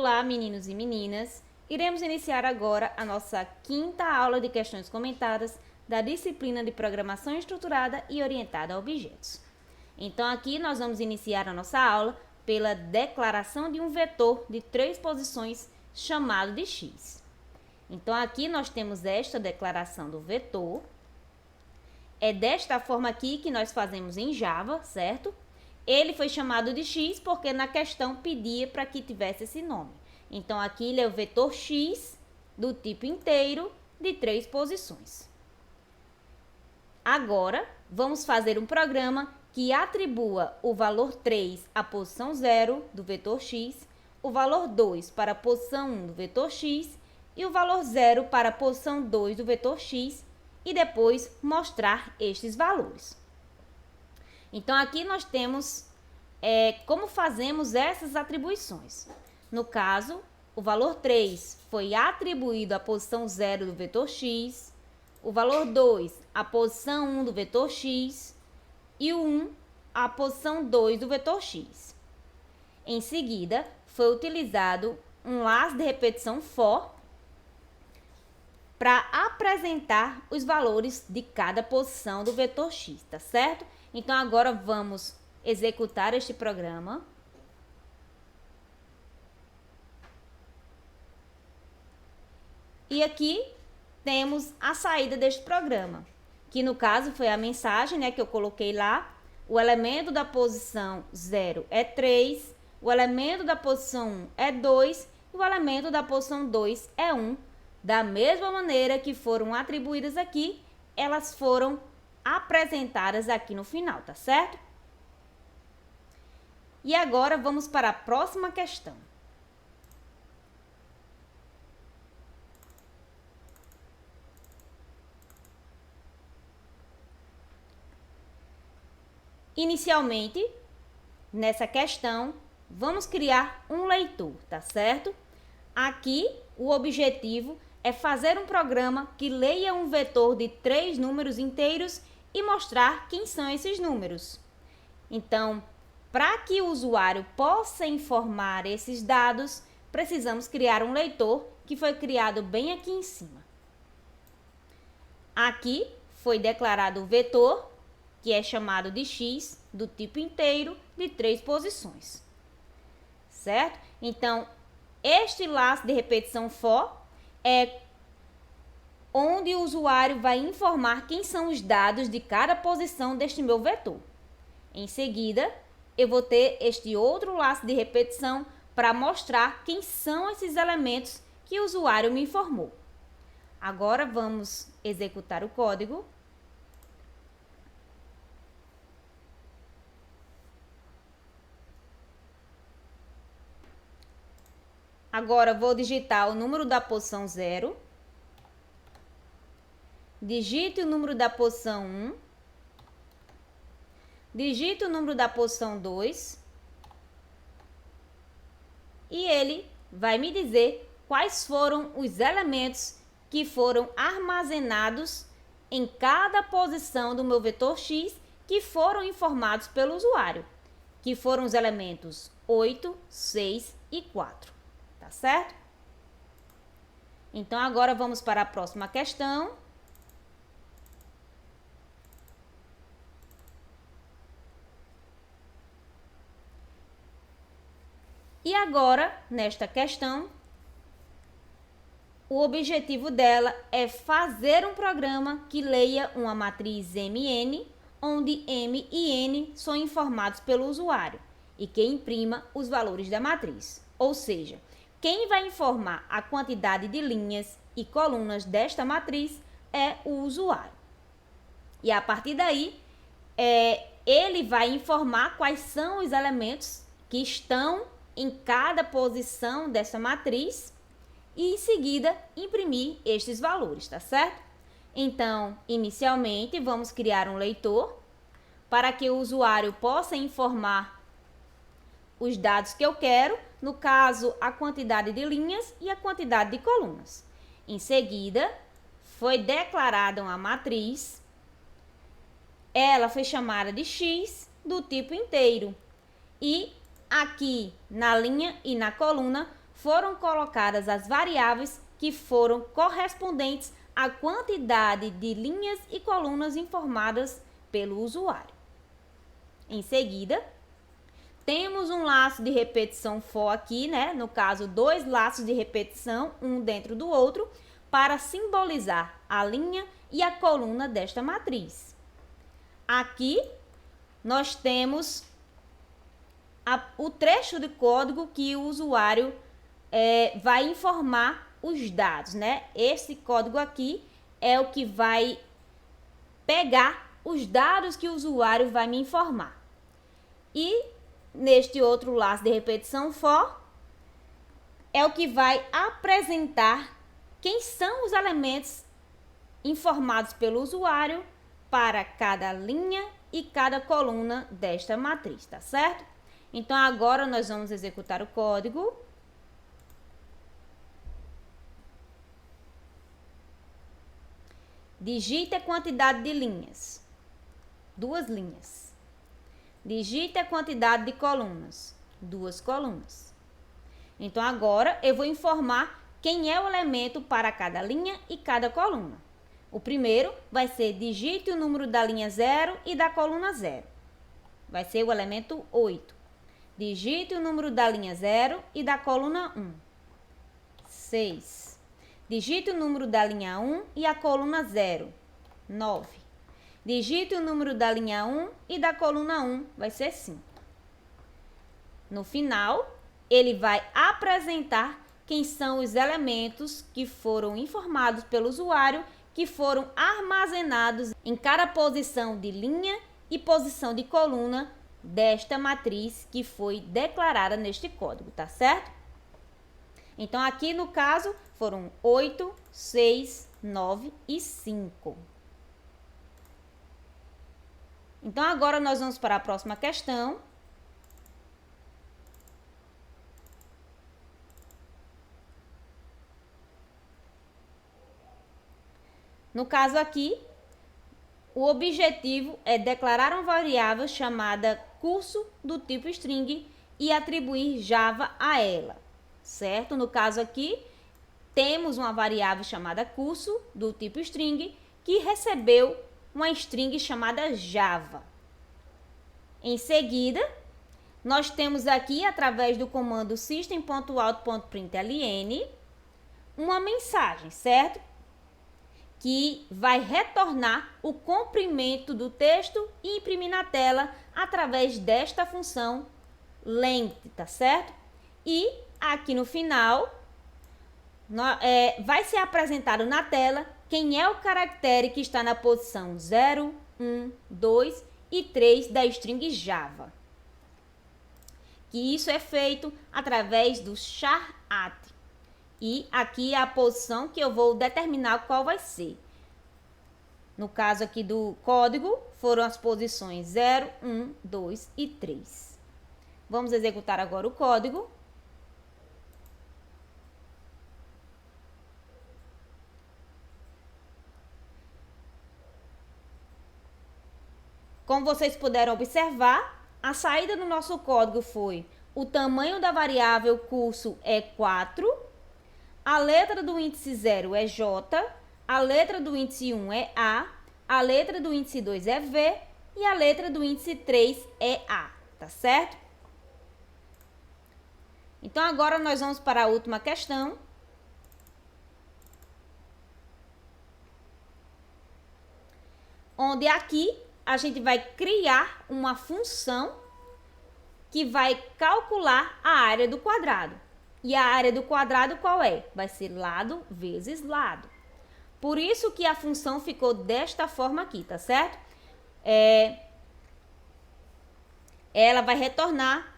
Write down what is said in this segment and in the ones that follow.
Olá, meninos e meninas! Iremos iniciar agora a nossa quinta aula de questões comentadas da disciplina de Programação Estruturada e Orientada a Objetos. Então, aqui nós vamos iniciar a nossa aula pela declaração de um vetor de 3 posições chamado de x. Então, aqui nós temos esta declaração do vetor. É desta forma aqui que nós fazemos em Java, certo? Ele foi chamado de x porque na questão pedia para que tivesse esse nome. Então, aqui ele é o vetor x do tipo inteiro de 3 posições. Agora, vamos fazer um programa que atribua o valor 3 à posição 0 do vetor x, o valor 2 para a posição 1 do vetor x e o valor 0 para a posição 2 do vetor x e depois mostrar estes valores. Então, aqui nós temos como fazemos essas atribuições. No caso, o valor 3 foi atribuído à posição 0 do vetor x, o valor 2 à posição 1 do vetor x e o 1 à posição 2 do vetor x. Em seguida, foi utilizado um laço de repetição for para apresentar os valores de cada posição do vetor x, tá certo? Então, agora vamos executar este programa. E aqui temos a saída deste programa, que no caso foi a mensagem, que eu coloquei lá. O elemento da posição 0 é 3, o elemento da posição 1 é 2 e o elemento da posição 2 é 1. Da mesma maneira que foram atribuídas aqui, elas foram apresentadas aqui no final, tá certo? E agora vamos para a próxima questão. Inicialmente, nessa questão, vamos criar um leitor, tá certo? Aqui, o objetivo é fazer um programa que leia um vetor de 3 números inteiros e mostrar quem são esses números. Então, para que o usuário possa informar esses dados, precisamos criar um leitor que foi criado bem aqui em cima. Aqui foi declarado o vetor, que é chamado de x, do tipo inteiro, de 3 posições. Certo? Então, este laço de repetição for é onde o usuário vai informar quem são os dados de cada posição deste meu vetor. Em seguida, eu vou ter este outro laço de repetição para mostrar quem são esses elementos que o usuário me informou. Agora, vamos executar o código. Agora, vou digitar o número da posição 0. Digite o número da posição 1. Digite o número da posição 2. E ele vai me dizer quais foram os elementos que foram armazenados em cada posição do meu vetor x que foram informados pelo usuário, que foram os elementos 8, 6 e 4. Tá certo? Então, agora vamos para a próxima questão. E agora, nesta questão, o objetivo dela é fazer um programa que leia uma matriz MN, onde M e N são informados pelo usuário e que imprima os valores da matriz. Ou seja, quem vai informar a quantidade de linhas e colunas desta matriz é o usuário. E a partir daí, ele vai informar quais são os elementos que estão em cada posição dessa matriz e, em seguida, imprimir estes valores, tá certo? Então, inicialmente, vamos criar um leitor para que o usuário possa informar os dados que eu quero, no caso, a quantidade de linhas e a quantidade de colunas. Em seguida, foi declarada uma matriz. Ela foi chamada de x do tipo inteiro. E aqui na linha e na coluna foram colocadas as variáveis que foram correspondentes à quantidade de linhas e colunas informadas pelo usuário. Em seguida, temos um laço de repetição for aqui, né? No caso, dois laços de repetição, um dentro do outro, para simbolizar a linha e a coluna desta matriz. Aqui, nós temos o trecho de código que o usuário vai informar os dados, né? Esse código aqui é o que vai pegar os dados que o usuário vai me informar. E neste outro laço de repetição for, é o que vai apresentar quem são os elementos informados pelo usuário para cada linha e cada coluna desta matriz, tá certo? Então, agora nós vamos executar o código. Digite a quantidade de linhas. 2 linhas. Digite a quantidade de colunas. 2 colunas. Então, agora eu vou informar quem é o elemento para cada linha e cada coluna. O primeiro vai ser digite o número da linha 0 e da coluna 0. Vai ser o elemento 8. Digite o número da linha 0 e da coluna 1. 6. Digite o número da linha 1 e a coluna 0. 9. Digite o número da linha 1 e da coluna 1. Vai ser 5. No final, ele vai apresentar quem são os elementos que foram informados pelo usuário, que foram armazenados em cada posição de linha e posição de coluna desta matriz que foi declarada neste código, tá certo? Então, aqui no caso, foram 8, 6, 9 e 5. Então, agora nós vamos para a próxima questão. No caso aqui, o objetivo é declarar uma variável chamada curso do tipo string e atribuir Java a ela, certo? No caso aqui, temos uma variável chamada curso do tipo string que recebeu uma string chamada Java. Em seguida, nós temos aqui, através do comando system.out.println, uma mensagem, certo? Que vai retornar o comprimento do texto e imprimir na tela através desta função length, tá certo? E aqui no final, vai ser apresentado na tela quem é o caractere que está na posição 0, 1, 2 e 3 da string Java. Que isso é feito através do char_at. E aqui é a posição que eu vou determinar qual vai ser. No caso aqui do código, foram as posições 0, 1, 2 e 3. Vamos executar agora o código. Como vocês puderam observar, a saída do nosso código foi: o tamanho da variável curso é 4, a letra do índice 0 é J, a letra do índice 1 é a letra do índice 2 é V e a letra do índice 3 é A, tá certo? Então, agora nós vamos para a última questão. Onde aqui a gente vai criar uma função que vai calcular a área do quadrado. E a área do quadrado qual é? Vai ser lado vezes lado. Por isso que a função ficou desta forma aqui, tá certo? Ela vai retornar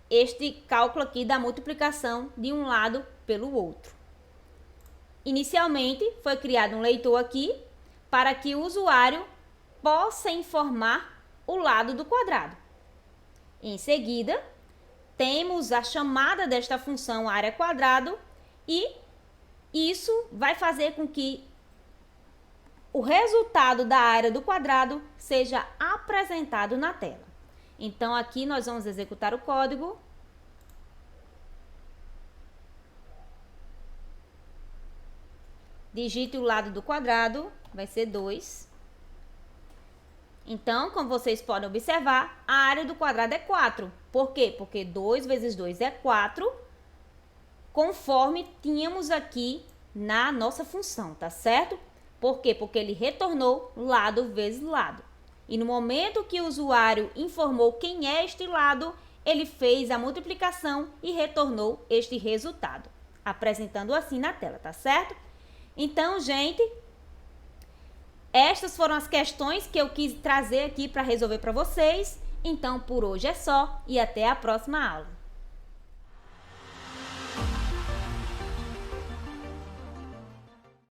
este cálculo aqui da multiplicação de um lado pelo outro. Inicialmente, foi criado um leitor aqui para que o usuário possa informar o lado do quadrado. Em seguida, temos a chamada desta função área quadrado e isso vai fazer com que o resultado da área do quadrado seja apresentado na tela. Então, aqui nós vamos executar o código. digite o lado do quadrado, vai ser 2. Então, como vocês podem observar, a área do quadrado é 4. Por quê? Porque 2 vezes 2 é 4, conforme tínhamos aqui na nossa função, tá certo? Por quê? Porque ele retornou lado vezes lado. E no momento que o usuário informou quem é este lado, ele fez a multiplicação e retornou este resultado, apresentando assim na tela, tá certo? Então, gente, estas foram as questões que eu quis trazer aqui para resolver para vocês. Então, por hoje é só e até a próxima aula.